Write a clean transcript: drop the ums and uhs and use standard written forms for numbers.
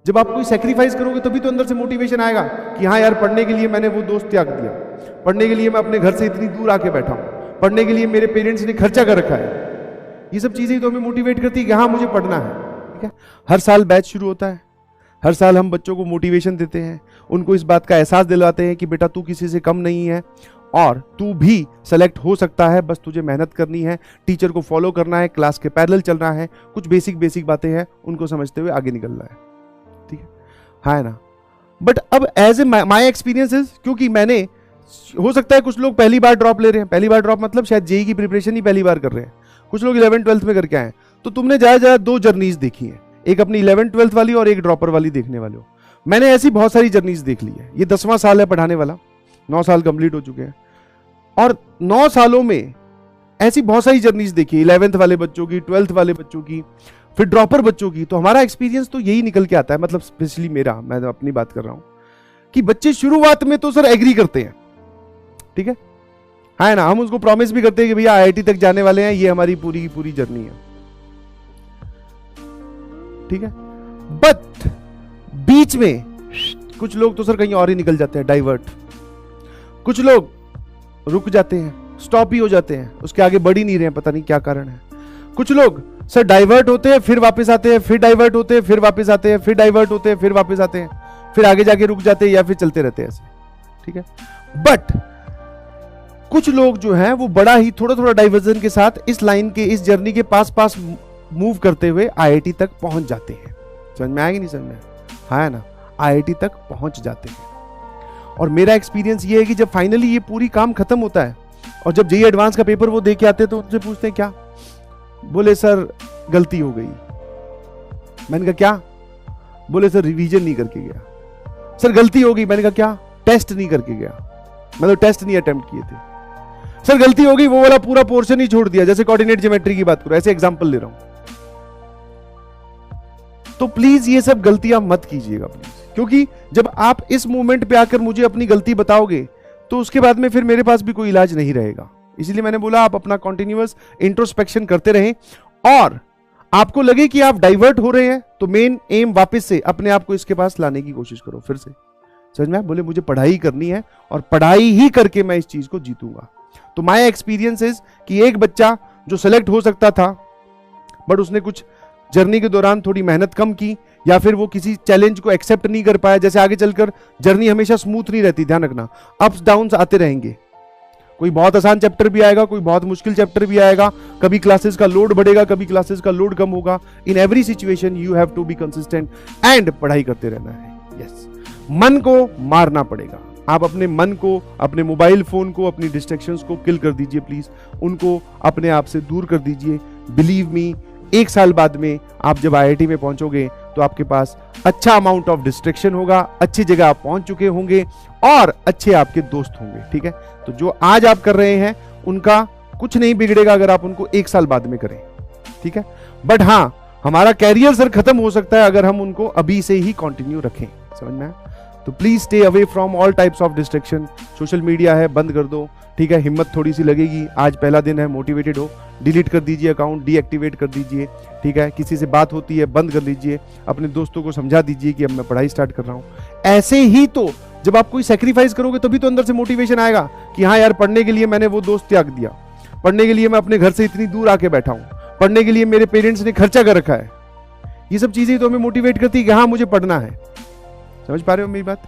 जब आप कोई सेक्रीफाइस करोगे तभी तो अंदर से मोटिवेशन आएगा कि हाँ यार, पढ़ने के लिए मैंने वो दोस्त त्याग दिया, पढ़ने के लिए मैं अपने घर से इतनी दूर आके बैठा हूँ, पढ़ने के लिए मेरे पेरेंट्स ने खर्चा कर रखा है। ये सब चीजें तो हमें मोटिवेट करती है कि हाँ मुझे पढ़ना है। ठीक है, हर साल बैच शुरू होता है, हर साल हम बच्चों को मोटिवेशन देते हैं, उनको इस बात का एहसास दिलाते हैं कि बेटा तू किसी से कम नहीं है और तू भी सेलेक्ट हो सकता है, बस तुझे मेहनत करनी है, टीचर को फॉलो करना है, क्लास के पैरेलल चलना है, कुछ बेसिक बातें हैं उनको समझते हुए आगे निकलना है। ठीक है, हाँ ना। बट अब एज ए माई एक्सपीरियंसेस, क्योंकि मैंने, हो सकता है कुछ लोग पहली बार ड्रॉप ले रहे हैं, पहली बार ड्रॉप मतलब शायद जेई की प्रिपरेशन ही पहली बार कर रहे हैं, कुछ लोग 11th-12th में करके आए, तो तुमने ज्यादा दो जर्नीज देखी है, एक अपनी 11th-12th वाली और एक ड्रॉपर वाली देखने वाले हो। मैंने ऐसी बहुत सारी जर्नीज देख ली है। ये 10वां साल है पढ़ाने वाला, 9 साल कंप्लीट हो चुके हैं और 9 सालों में ऐसी बहुत सारी जर्नीज देखी, 11th वाले बच्चों की, 12th वाले बच्चों की, फिर ड्रॉपर बच्चों की। तो हमारा एक्सपीरियंस तो यही निकल के आता है, मतलब स्पेशली मेरा, मैं अपनी बात कर रहा हूं कि बच्चे शुरुआत में तो सर एग्री करते हैं, ठीक है ना, हम उसको प्रॉमिस भी करते हैं कि भैया आईआईटी तक जाने वाले हैं, ये हमारी पूरी की पूरी जर्नी है। ठीक है, बट बीच में कुछ लोग तो सर कहीं और ही निकल जाते हैं, डाइवर्ट, कुछ लोग रुक जाते हैं, स्टॉप ही हो जाते हैं, उसके आगे बढ़ ही नहीं रहे हैं, पता नहीं क्या कारण है। कुछ लोग सर डाइवर्ट होते हैं, फिर वापस आते हैं, फिर डाइवर्ट होते हैं, फिर वापस आते हैं, फिर डाइवर्ट होते हैं, फिर वापस आते हैं, फिर आगे जाके रुक जाते हैं या फिर चलते रहते हैं ऐसे। ठीक है, बट कुछ लोग जो हैं वो बड़ा ही थोड़ा डाइवर्जन के साथ इस लाइन के, इस जर्नी के पास मूव करते हुए आईआईटी तक पहुंच जाते हैं। समझ में आया कि नहीं समझ में? हाँ ना, आईआईटी तक पहुंच जाते हैं। और मेरा एक्सपीरियंस ये है कि जब फाइनली ये पूरी काम खत्म होता है और जब जेईई एडवांस का पेपर वो दे के आते हैं तो उनसे पूछते हैं क्या, बोले सर गलती हो गई। मैंने कहा क्या? बोले सर रिवीजन नहीं करके गया। सर गलती हो गई। मैंने कहा क्या? टेस्ट नहीं करके गया, मतलब टेस्ट नहीं अटेम्प्ट किए थे। सर गलती हो गई, वो वाला पूरा पोर्शन ही छोड़ दिया, जैसे कोऑर्डिनेट ज्योमेट्री की बात करो, ऐसे एग्जांपल ले रहा हूं। तो प्लीज ये सब गलतियां मत कीजिएगा प्लीज, क्योंकि जब आप इस मोमेंट पे आकर मुझे अपनी गलती बताओगे तो उसके बाद में फिर मेरे पास भी कोई इलाज नहीं रहेगा। इसलिए मैंने बोला आप अपना कॉन्टिन्यूअस इंट्रोस्पेक्शन करते रहें और आपको लगे कि आप डाइवर्ट हो रहे हैं तो मेन एम वापस से अपने आप को इसके पास लाने की कोशिश करो फिर से। समझ में? बोले मुझे पढ़ाई करनी है और पढ़ाई ही करके मैं इस चीज को जीतूंगा। तो माय एक्सपीरियंस इज कि एक बच्चा जो सेलेक्ट हो सकता था बट उसने कुछ जर्नी के दौरान थोड़ी मेहनत कम की या फिर वो किसी चैलेंज को एक्सेप्ट नहीं कर पाया, जैसे आगे चलकर जर्नी हमेशा स्मूथ नहीं रहती, ध्यान रखना, अप्स डाउन्स आते रहेंगे। कोई बहुत आसान चैप्टर भी आएगा, कोई बहुत मुश्किल चैप्टर भी आएगा, कभी क्लासेस का लोड बढ़ेगा, कभी क्लासेस का लोड कम होगा। In every situation you have to be consistent and पढ़ाई करते रहना है। यस, मन को मारना पड़ेगा। आप अपने मन को, अपने मोबाइल फोन को, अपनी डिस्ट्रैक्शंस को किल कर दीजिए प्लीज, उनको अपने आप से दूर कर दीजिए। बिलीव मी, 1 साल बाद में आप जब आईआईटी में पहुंचोगे तो आपके पास अच्छा अमाउंट ऑफ डिस्ट्रैक्शन होगा, अच्छी जगह आप पहुंच चुके होंगे और अच्छे आपके दोस्त होंगे। ठीक है, तो जो आज आप कर रहे हैं उनका कुछ नहीं बिगड़ेगा अगर आप उनको 1 साल बाद में करें। ठीक है, बट हाँ, हमारा कैरियर सर खत्म हो सकता है अगर हम उनको अभी से ही कंटिन्यू रखें। समझ में? तो please stay away from all types of distraction. Social media है, बंद कर दो। ठीक है, हिम्मत थोड़ी सी लगेगी, आज पहला दिन है, मोटिवेटेड हो, डिलीट कर दीजिए अकाउंट, डीएक्टिवेट कर दीजिए। ठीक है, किसी से बात होती है बंद कर लीजिए, अपने दोस्तों को समझा दीजिए कि अब मैं पढ़ाई स्टार्ट कर रहा हूं। ऐसे ही तो जब आप कोई सेक्रीफाइस करोगे तभी तो अंदर से मोटिवेशन आएगा कि हाँ यार, पढ़ने के लिए मैंने वो दोस्त त्याग दिया, पढ़ने के लिए मैं अपने घर से इतनी दूर आके बैठा हूं, पढ़ने के लिए मेरे पेरेंट्स ने खर्चा कर रखा है। ये सब चीजें तो हमें मोटिवेट करती है कि हाँ मुझे पढ़ना है। समझ पा रहे हो मेरी बात?